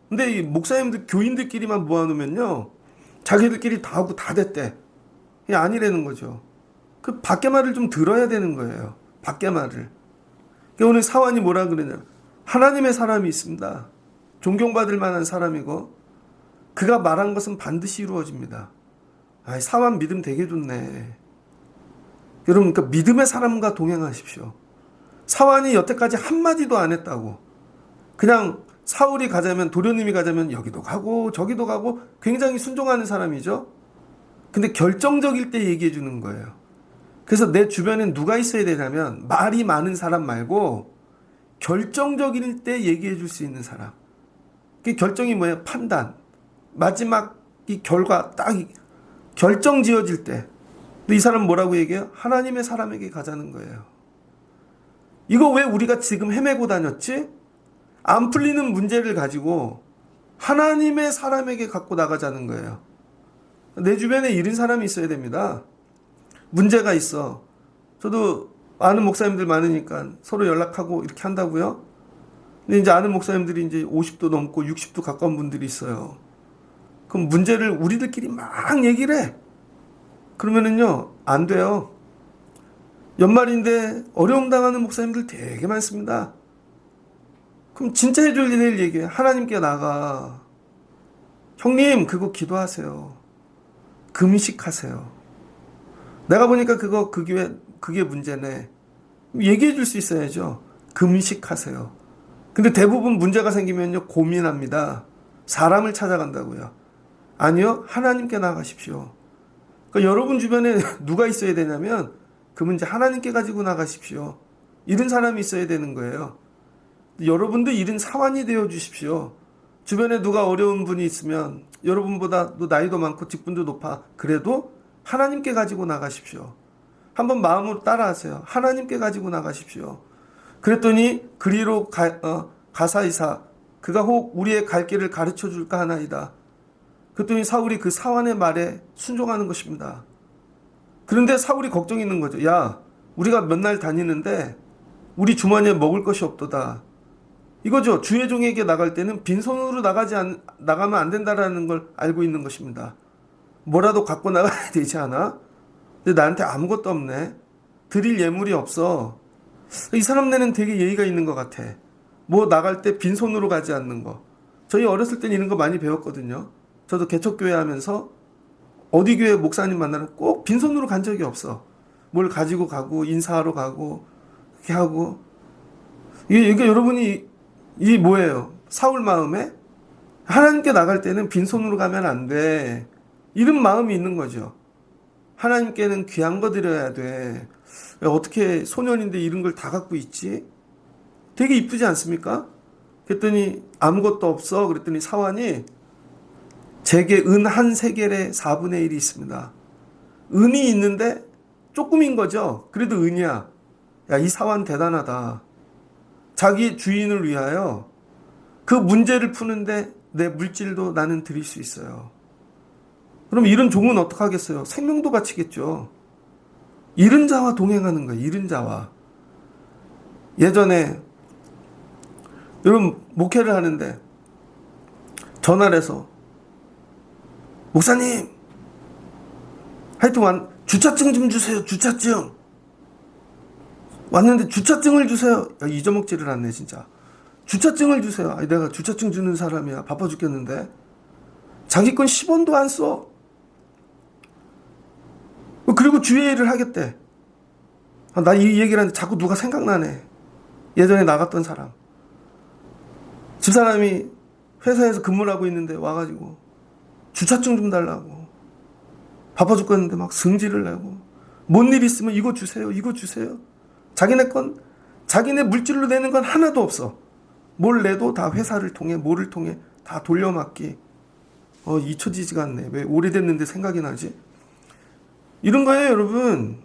근데 이 목사님들, 교인들끼리만 모아놓으면요. 자기들끼리 다 하고 다 됐대. 이게 아니라는 거죠. 그 밖에 말을 좀 들어야 되는 거예요. 밖에 말을. 그러니까 오늘 사환이 뭐라 그러냐. 하나님의 사람이 있습니다. 존경받을 만한 사람이고 그가 말한 것은 반드시 이루어집니다. 아, 사환 믿음 되게 좋네. 여러분 그러니까 믿음의 사람과 동행하십시오. 사환이 여태까지 한마디도 안 했다고. 그냥 사울이 가자면 도련님이 가자면 여기도 가고 저기도 가고 굉장히 순종하는 사람이죠. 근데 결정적일 때 얘기해 주는 거예요. 그래서 내 주변엔 누가 있어야 되냐면 말이 많은 사람 말고 결정적일 때 얘기해 줄 수 있는 사람. 그 결정이 뭐예요? 판단. 마지막 이 결과 딱 결정 지어질 때. 근데 이 사람은 뭐라고 얘기해요? 하나님의 사람에게 가자는 거예요. 이거 왜 우리가 지금 헤매고 다녔지? 안 풀리는 문제를 가지고 하나님의 사람에게 갖고 나가자는 거예요. 내 주변에 이런 사람이 있어야 됩니다. 문제가 있어. 저도 아는 목사님들 많으니까 서로 연락하고 이렇게 한다고요. 근데 이제 아는 목사님들이 이제 50도 넘고 60도 가까운 분들이 있어요. 그럼 문제를 우리들끼리 막 얘기를 해. 그러면은요, 안 돼요. 연말인데 어려움 당하는 목사님들 되게 많습니다. 그럼 진짜 해줄 일 얘기해. 하나님께 나가. 형님, 그거 기도하세요. 금식하세요. 내가 보니까 그 교회, 그게 문제네. 얘기해 줄 수 있어야죠. 금식하세요. 근데 대부분 문제가 생기면요, 고민합니다. 사람을 찾아간다고요. 아니요, 하나님께 나가십시오. 그러니까 여러분 주변에 누가 있어야 되냐면, 그 문제 하나님께 가지고 나가십시오. 이런 사람이 있어야 되는 거예요. 여러분도 이런 사환이 되어 주십시오. 주변에 누가 어려운 분이 있으면 여러분보다 나이도 많고 직분도 높아. 그래도 하나님께 가지고 나가십시오. 한번 마음으로 따라하세요. 하나님께 가지고 나가십시오. 그랬더니 그리로 가사이사 그가 혹 우리의 갈 길을 가르쳐 줄까 하나이다. 그랬더니 사울이 그 사환의 말에 순종하는 것입니다. 그런데 사울이 걱정이 있는 거죠. 야, 우리가 몇 날 다니는데 우리 주머니에 먹을 것이 없도다. 이거죠. 주의 종에게 나갈 때는 빈손으로 나가면 안 된다라는 걸 알고 있는 것입니다. 뭐라도 갖고 나가야 되지 않아? 근데 나한테 아무것도 없네. 드릴 예물이 없어. 이 사람네는 되게 예의가 있는 것 같아. 뭐 나갈 때 빈손으로 가지 않는 거. 저희 어렸을 땐 이런 거 많이 배웠거든요. 저도 개척교회 하면서 어디 교회 목사님 만나면 꼭 빈손으로 간 적이 없어. 뭘 가지고 가고 인사하러 가고 이렇게 하고. 이게 여러분이 이 뭐예요? 사울 마음에 하나님께 나갈 때는 빈손으로 가면 안 돼. 이런 마음이 있는 거죠. 하나님께는 귀한 거 드려야 돼. 어떻게 소년인데 이런 걸 다 갖고 있지? 되게 이쁘지 않습니까? 그랬더니 아무것도 없어. 그랬더니 사환이 제게 은 한 세겔의 4분의 1이 있습니다. 은이 있는데 조금인 거죠. 그래도 은이야. 야, 이 사환 대단하다. 자기 주인을 위하여 그 문제를 푸는데 내 물질도 나는 드릴 수 있어요. 그럼 이런 종은 어떡하겠어요? 생명도 바치겠죠. 이른 자와 동행하는 거예요. 이른 자와. 예전에 여러분 목회를 하는데 전화를 해서 목사님 하여튼 주차증 좀 주세요. 주차증. 왔는데 주차증을 주세요. 야, 잊어먹지를 않네 진짜. 주차증을 주세요. 아니, 내가 주차증 주는 사람이야. 바빠 죽겠는데. 자기 건 10원도 안 써. 그리고 주의 일을 하겠대. 나 이 얘기를 하는데 자꾸 누가 생각나네. 예전에 나갔던 사람. 집사람이 회사에서 근무를 하고 있는데 와가지고 주차증 좀 달라고. 바빠 죽겠는데 막 성질을 내고. 뭔 일 있으면 이거 주세요. 이거 주세요. 자기네 물질로 내는 건 하나도 없어. 뭘 내도 다 회사를 통해 뭐를 통해 다 돌려막기. 잊혀지지가 않네. 왜 오래됐는데 생각이 나지? 이런 거예요 여러분.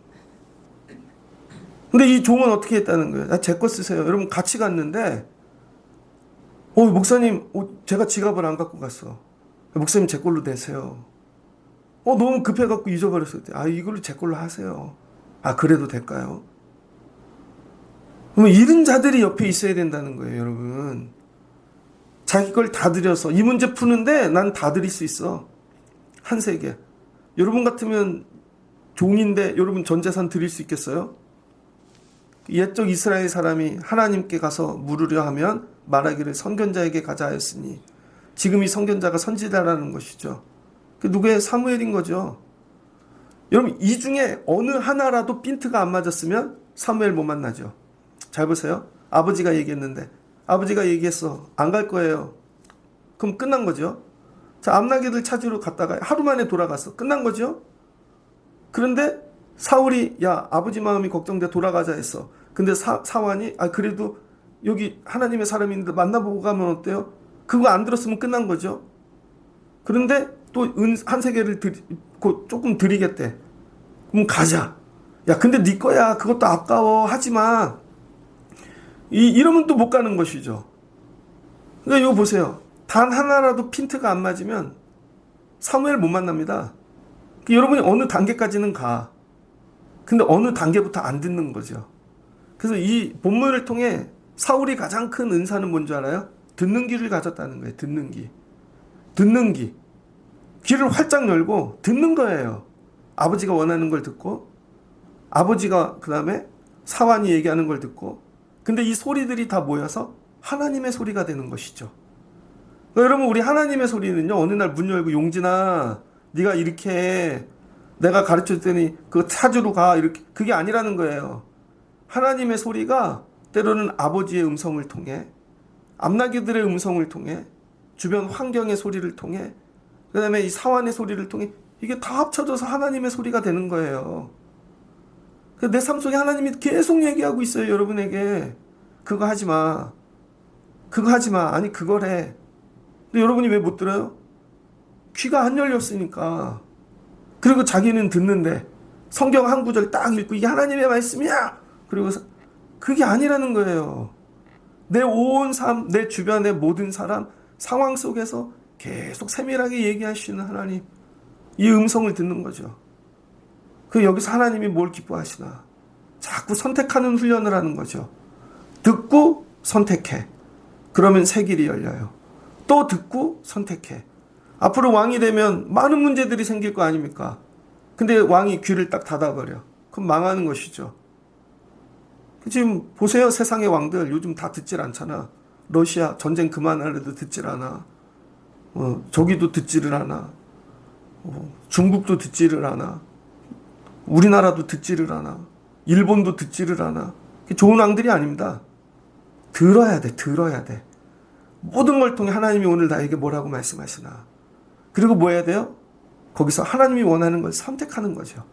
근데 이 종은 어떻게 했다는 거예요? 제 거 쓰세요. 여러분 같이 갔는데 목사님 제가 지갑을 안 갖고 갔어. 목사님 제 걸로 내세요. 너무 급해갖고 잊어버렸을 때 이걸로 제 걸로 하세요. 그래도 될까요? 그러면 이런 자들이 옆에 있어야 된다는 거예요 여러분. 자기 걸 다 드려서 이 문제 푸는데 난 다 드릴 수 있어. 한 세계. 여러분 같으면 종인데 여러분 전 재산 드릴 수 있겠어요? 옛적 이스라엘 사람이 하나님께 가서 물으려 하면 말하기를 선견자에게 가자 하였으니 지금 이 선견자가 선지자라는 것이죠. 그 누구의 사무엘인 거죠. 여러분 이 중에 어느 하나라도 핀트가 안 맞았으면 사무엘 못 만나죠. 잘 보세요. 아버지가 얘기했는데 아버지가 얘기했어. 안 갈 거예요. 그럼 끝난 거죠. 자, 암나기들 찾으러 갔다가 하루 만에 돌아갔어. 끝난 거죠. 그런데 사울이 야 아버지 마음이 걱정돼 돌아가자 했어. 근데 사환이 그래도 여기 하나님의 사람이 있는데 만나보고 가면 어때요? 그거 안 들었으면 끝난 거죠. 그런데 또 은 한 세겔을 조금 드리겠대. 그럼 가자. 야 근데 네 거야. 그것도 아까워. 하지마. 이러면 또 못 가는 것이죠. 그러니까 이거 보세요. 단 하나라도 핀트가 안 맞으면 사무엘 못 만납니다. 여러분이 어느 단계까지는 가. 근데 어느 단계부터 안 듣는 거죠. 그래서 이 본문을 통해 사울이 가장 큰 은사는 뭔지 알아요? 듣는 귀를 가졌다는 거예요. 듣는 귀. 듣는 귀. 귀를 활짝 열고 듣는 거예요. 아버지가 원하는 걸 듣고 아버지가 그 다음에 사환이 얘기하는 걸 듣고 근데 이 소리들이 다 모여서 하나님의 소리가 되는 것이죠. 그러니까 여러분 우리 하나님의 소리는요. 어느 날 문 열고 용진아 네가 이렇게 해. 내가 가르쳐줬더니 그거 찾으러 가. 이렇게 그게 아니라는 거예요. 하나님의 소리가 때로는 아버지의 음성을 통해 암나기들의 음성을 통해 주변 환경의 소리를 통해 그 다음에 이 사환의 소리를 통해 이게 다 합쳐져서 하나님의 소리가 되는 거예요. 내 삶 속에 하나님이 계속 얘기하고 있어요. 여러분에게 그거 하지마. 그거 하지마. 아니 그걸 해. 근데 여러분이 왜 못 들어요? 귀가 안 열렸으니까. 그리고 자기는 듣는데 성경 한 구절 딱 읽고 이게 하나님의 말씀이야. 그리고 그게 아니라는 거예요. 내 온 삶, 내 주변의 모든 사람, 상황 속에서 계속 세밀하게 얘기하시는 하나님, 이 음성을 듣는 거죠. 여기서 하나님이 뭘 기뻐하시나? 자꾸 선택하는 훈련을 하는 거죠. 듣고 선택해. 그러면 새 길이 열려요. 또 듣고 선택해. 앞으로 왕이 되면 많은 문제들이 생길 거 아닙니까? 근데 왕이 귀를 딱 닫아버려. 그럼 망하는 것이죠. 지금 보세요. 세상의 왕들 요즘 다 듣질 않잖아. 러시아 전쟁 그만하려도 듣질 않아. 저기도 듣지를 않아. 중국도 듣지를 않아. 우리나라도 듣지를 않아. 일본도 듣지를 않아. 좋은 왕들이 아닙니다. 들어야 돼. 들어야 돼. 모든 걸 통해 하나님이 오늘 나에게 뭐라고 말씀하시나. 그리고 뭐 해야 돼요? 거기서 하나님이 원하는 걸 선택하는 거죠.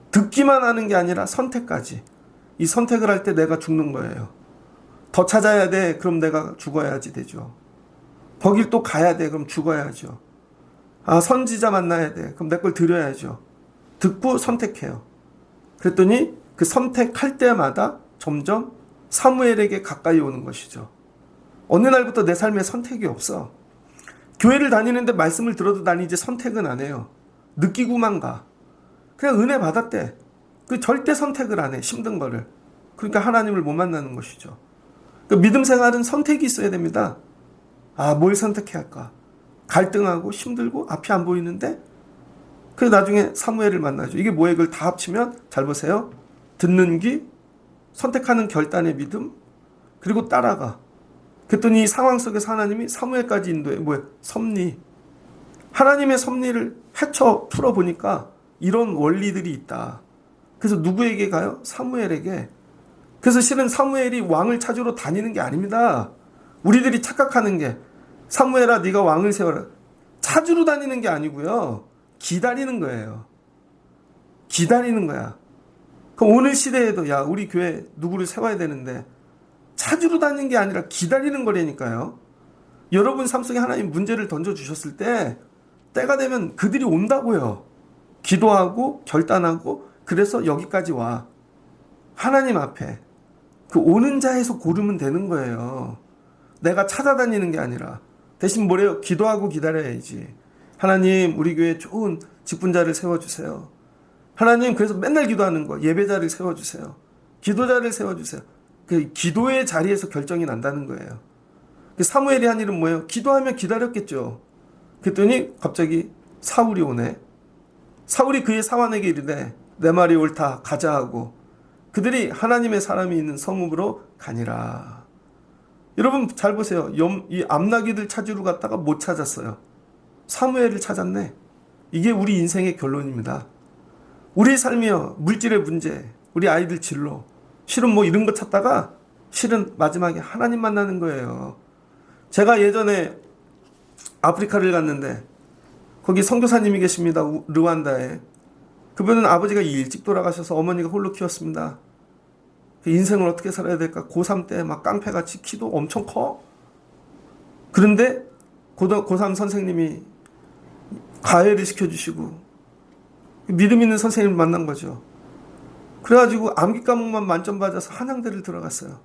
듣기만 하는 게 아니라 선택까지. 이 선택을 할 때 내가 죽는 거예요. 더 찾아야 돼. 그럼 내가 죽어야지 되죠. 거길 또 가야 돼. 그럼 죽어야죠. 선지자 만나야 돼. 그럼 내 걸 드려야죠. 듣고 선택해요. 그랬더니 그 선택할 때마다 점점 사무엘에게 가까이 오는 것이죠. 어느 날부터 내 삶에 선택이 없어. 교회를 다니는데 말씀을 들어도 난 이제 선택은 안 해요. 느끼고만 가. 그냥 은혜 받았대. 절대 선택을 안 해. 힘든 거를. 그러니까 하나님을 못 만나는 것이죠. 믿음 생활은 선택이 있어야 됩니다. 뭘 선택해야 할까? 갈등하고 힘들고 앞이 안 보이는데 그래서 나중에 사무엘을 만나죠. 이게 뭐예요? 그걸 다 합치면 잘 보세요. 듣는 귀, 선택하는 결단의 믿음, 그리고 따라가. 그랬더니 이 상황 속에서 하나님이 사무엘까지 인도해. 뭐예요? 섭리. 하나님의 섭리를 헤쳐 풀어보니까 이런 원리들이 있다. 그래서 누구에게 가요? 사무엘에게. 그래서 실은 사무엘이 왕을 찾으러 다니는 게 아닙니다. 우리들이 착각하는 게 사무엘아 네가 왕을 세워라. 찾으러 다니는 게 아니고요. 기다리는 거예요. 기다리는 거야. 그럼 오늘 시대에도 우리 교회 누구를 세워야 되는데 찾으러 다니는 게 아니라 기다리는 거라니까요. 여러분 삶 속에 하나님 문제를 던져주셨을 때 때가 되면 그들이 온다고요. 기도하고 결단하고 그래서 여기까지 와. 하나님 앞에 그 오는 자에서 고르면 되는 거예요. 내가 찾아다니는 게 아니라 대신 뭐래요? 기도하고 기다려야지. 하나님 우리 교회에 좋은 직분자를 세워주세요. 하나님 그래서 맨날 기도하는 거 예배자를 세워주세요. 기도자를 세워주세요. 그 기도의 자리에서 결정이 난다는 거예요. 사무엘이 한 일은 뭐예요? 기도하며 기다렸겠죠. 그랬더니 갑자기 사울이 오네. 사울이 그의 사환에게 이르되 내 말이 옳다 가자 하고 그들이 하나님의 사람이 있는 성읍으로 가니라. 여러분 잘 보세요. 이 암나기들 찾으러 갔다가 못 찾았어요. 사무엘을 찾았네. 이게 우리 인생의 결론입니다. 우리 삶이요. 물질의 문제, 우리 아이들 진로, 실은 뭐 이런 거 찾다가 실은 마지막에 하나님 만나는 거예요. 제가 예전에 아프리카를 갔는데 거기 선교사님이 계십니다. 르완다에. 그분은 아버지가 일찍 돌아가셔서 어머니가 홀로 키웠습니다. 인생을 어떻게 살아야 될까? 고3 때 막 깡패같이 키도 엄청 커. 그런데 고3 선생님이 과외를 시켜주시고 믿음 있는 선생님을 만난 거죠. 그래가지고 암기 과목만 만점 받아서 한양대를 들어갔어요.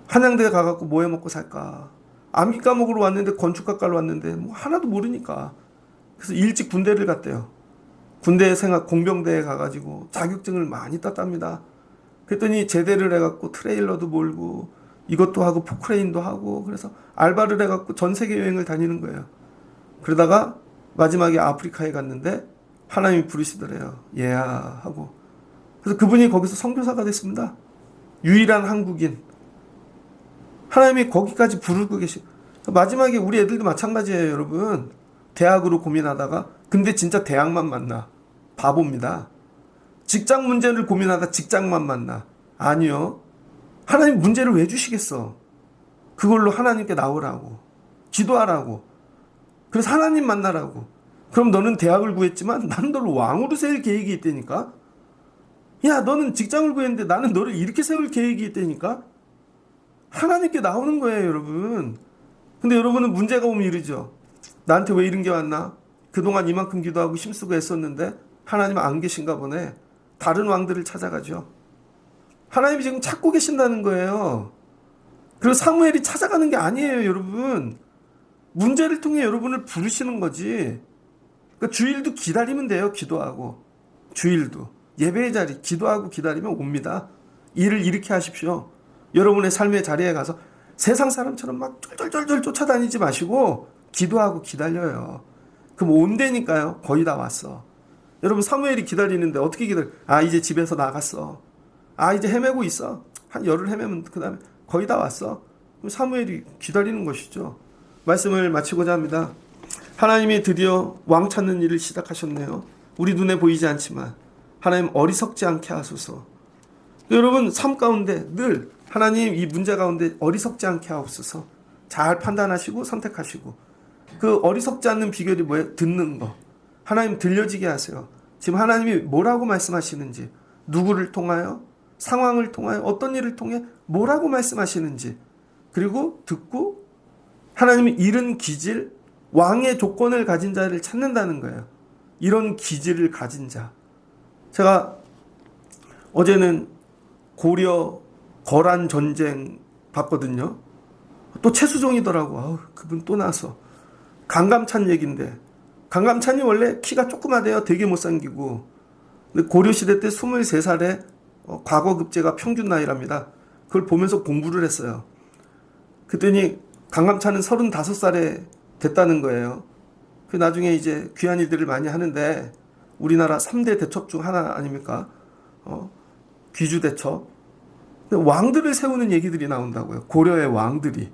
한양대에 가갖고 뭐 해먹고 살까? 암기 과목으로 왔는데 건축학과로 왔는데 뭐 하나도 모르니까. 그래서 일찍 군대를 갔대요. 군대 생활 공병대에 가가지고 자격증을 많이 땄답니다. 그랬더니 제대를 해갖고 트레일러도 몰고 이것도 하고 포크레인도 하고 그래서 알바를 해갖고 전 세계 여행을 다니는 거예요. 그러다가 마지막에 아프리카에 갔는데 하나님이 부르시더래요. 얘야 하고. 그래서 그분이 거기서 선교사가 됐습니다. 유일한 한국인. 하나님이 거기까지 부르고 계시고 마지막에 우리 애들도 마찬가지예요. 여러분. 대학으로 고민하다가 근데 진짜 대학만 만나. 바보입니다. 직장 문제를 고민하다 직장만 만나. 아니요. 하나님 문제를 왜 주시겠어? 그걸로 하나님께 나오라고. 기도하라고. 그래서 하나님 만나라고. 그럼 너는 대학을 구했지만 나는 너를 왕으로 세울 계획이 있다니까? 야, 너는 직장을 구했는데 나는 너를 이렇게 세울 계획이 있다니까? 하나님께 나오는 거예요, 여러분. 근데 여러분은 문제가 오면 이러죠. 나한테 왜 이런 게 왔나? 그동안 이만큼 기도하고 힘쓰고 애썼는데 하나님 안 계신가 보네. 다른 왕들을 찾아가죠. 하나님이 지금 찾고 계신다는 거예요. 그리고 사무엘이 찾아가는 게 아니에요, 여러분. 문제를 통해 여러분을 부르시는 거지. 그러니까 주일도 기다리면 돼요. 기도하고. 주일도. 예배의 자리 기도하고 기다리면 옵니다. 일을 이렇게 하십시오. 여러분의 삶의 자리에 가서 세상 사람처럼 막 쫄쫄쫄쫄 쫓아다니지 마시고 기도하고 기다려요. 그럼 온다니까요. 거의 다 왔어. 여러분 사무엘이 기다리는데 어떻게 기다려? 아 이제 집에서 나갔어. 아 이제 헤매고 있어. 한 열흘 헤매면 그 다음에 거의 다 왔어. 그럼 사무엘이 기다리는 것이죠. 말씀을 마치고자 합니다. 하나님이 드디어 왕 찾는 일을 시작하셨네요. 우리 눈에 보이지 않지만 하나님 어리석지 않게 하소서. 여러분 삶 가운데 늘 하나님 이 문제 가운데 어리석지 않게 하옵소서. 잘 판단하시고 선택하시고 그 어리석지 않는 비결이 뭐예요? 듣는 거. 하나님 들려지게 하세요. 지금 하나님이 뭐라고 말씀하시는지 누구를 통하여 상황을 통하여 어떤 일을 통해 뭐라고 말씀하시는지 그리고 듣고 하나님이 이런 기질 왕의 조건을 가진 자를 찾는다는 거예요. 이런 기질을 가진 자. 제가 어제는 고려 거란 전쟁 봤거든요. 또 최수종이더라고. 아우, 그분 또 나서. 강감찬 얘긴데 강감찬이 원래 키가 조그마대요. 되게 못생기고. 근데 고려시대 때 23살에 과거급제가 평균 나이랍니다. 그걸 보면서 공부를 했어요. 그랬더니 강감찬은 35살에 됐다는 거예요. 그 나중에 이제 귀한 일들을 많이 하는데 우리나라 3대 대첩 중 하나 아닙니까? 귀주 대첩. 왕들을 세우는 얘기들이 나온다고요. 고려의 왕들이.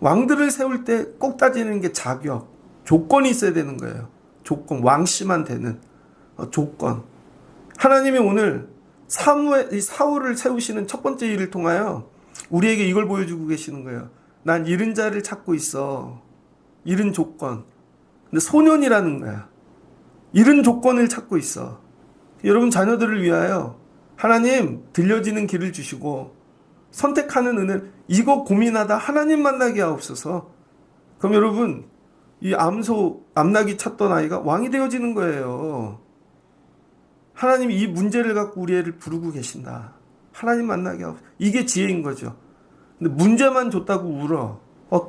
왕들을 세울 때 꼭 따지는 게 자격, 조건이 있어야 되는 거예요. 조건, 왕씨만 되는 조건. 하나님이 오늘 사울을 세우시는 첫 번째 일을 통하여 우리에게 이걸 보여주고 계시는 거예요. 난 이른 자를 찾고 있어. 이른 조건. 근데 소년이라는 거야. 이른 조건을 찾고 있어. 여러분 자녀들을 위하여 하나님 들려지는 길을 주시고 선택하는 은혜 이거 고민하다 하나님 만나게 하옵소서. 그럼 여러분 이 암나기 찾던 아이가 왕이 되어지는 거예요. 하나님이 이 문제를 갖고 우리 애를 부르고 계신다. 하나님 만나게 하옵소서. 이게 지혜인 거죠. 근데 문제만 줬다고 울어.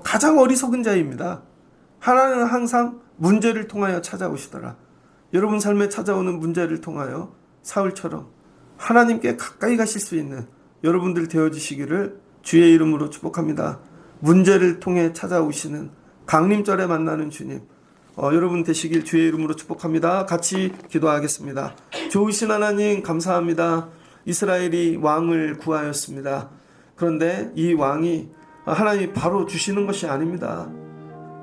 가장 어리석은 자입니다. 하나님은 항상 문제를 통하여 찾아오시더라. 여러분 삶에 찾아오는 문제를 통하여 사울처럼 하나님께 가까이 가실 수 있는 여러분들 되어지시기를 주의 이름으로 축복합니다. 문제를 통해 찾아오시는 강림절에 만나는 주님 여러분 되시길 주의 이름으로 축복합니다. 같이 기도하겠습니다. 좋으신 하나님 감사합니다. 이스라엘이 왕을 구하였습니다. 그런데 이 왕이 하나님이 바로 주시는 것이 아닙니다.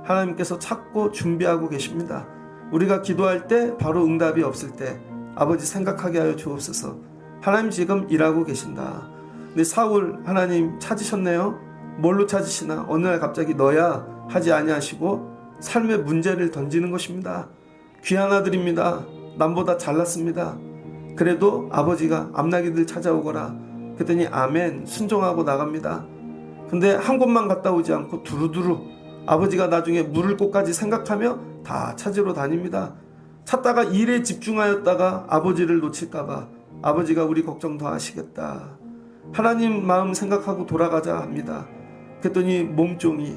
하나님께서 찾고 준비하고 계십니다. 우리가 기도할 때 바로 응답이 없을 때 아버지 생각하게 하여 주옵소서. 하나님 지금 일하고 계신다. 근데 사울 하나님 찾으셨네요. 뭘로 찾으시나? 어느 날 갑자기 너야 하지 아니하시고 삶의 문제를 던지는 것입니다. 귀한 아들입니다. 남보다 잘났습니다. 그래도 아버지가 암나기들 찾아오거라. 그랬더니 아멘 순종하고 나갑니다. 근데 한 곳만 갔다 오지 않고 두루두루 아버지가 나중에 물을 곳까지 생각하며 다 찾으러 다닙니다. 찾다가 일에 집중하였다가 아버지를 놓칠까봐 아버지가 우리 걱정 더 하시겠다. 하나님 마음 생각하고 돌아가자 합니다. 그랬더니 몸종이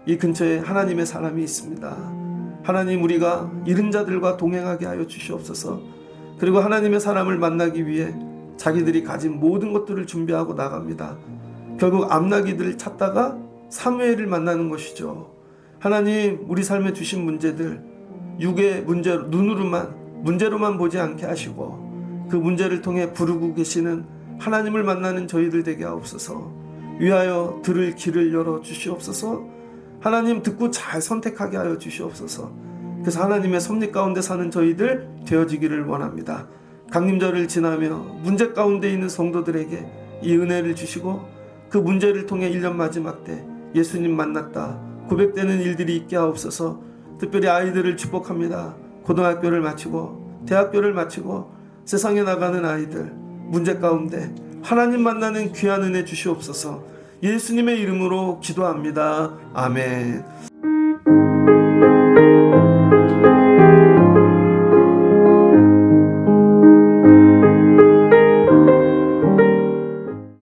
이 근처에 하나님의 사람이 있습니다. 하나님 우리가 잃은 자들과 동행하게 하여 주시옵소서. 그리고 하나님의 사람을 만나기 위해 자기들이 가진 모든 것들을 준비하고 나갑니다. 결국 암나기들을 찾다가 사무엘을 만나는 것이죠. 하나님 우리 삶에 주신 문제들 육의 문제로 문제로만 보지 않게 하시고 그 문제를 통해 부르고 계시는 하나님을 만나는 저희들 되게 하옵소서. 위하여 들을 길을 열어 주시옵소서. 하나님 듣고 잘 선택하게 하여 주시옵소서. 그래서 하나님의 섭리 가운데 사는 저희들 되어지기를 원합니다. 강림절을 지나며 문제 가운데 있는 성도들에게 이 은혜를 주시고 그 문제를 통해 1년 마지막 때 예수님 만났다 고백되는 일들이 있게 하옵소서. 특별히 아이들을 축복합니다. 고등학교를 마치고 대학교를 마치고 세상에 나가는 아이들 문제 가운데 하나님 만나는 귀한 은혜 주시옵소서. 예수님의 이름으로 기도합니다. 아멘.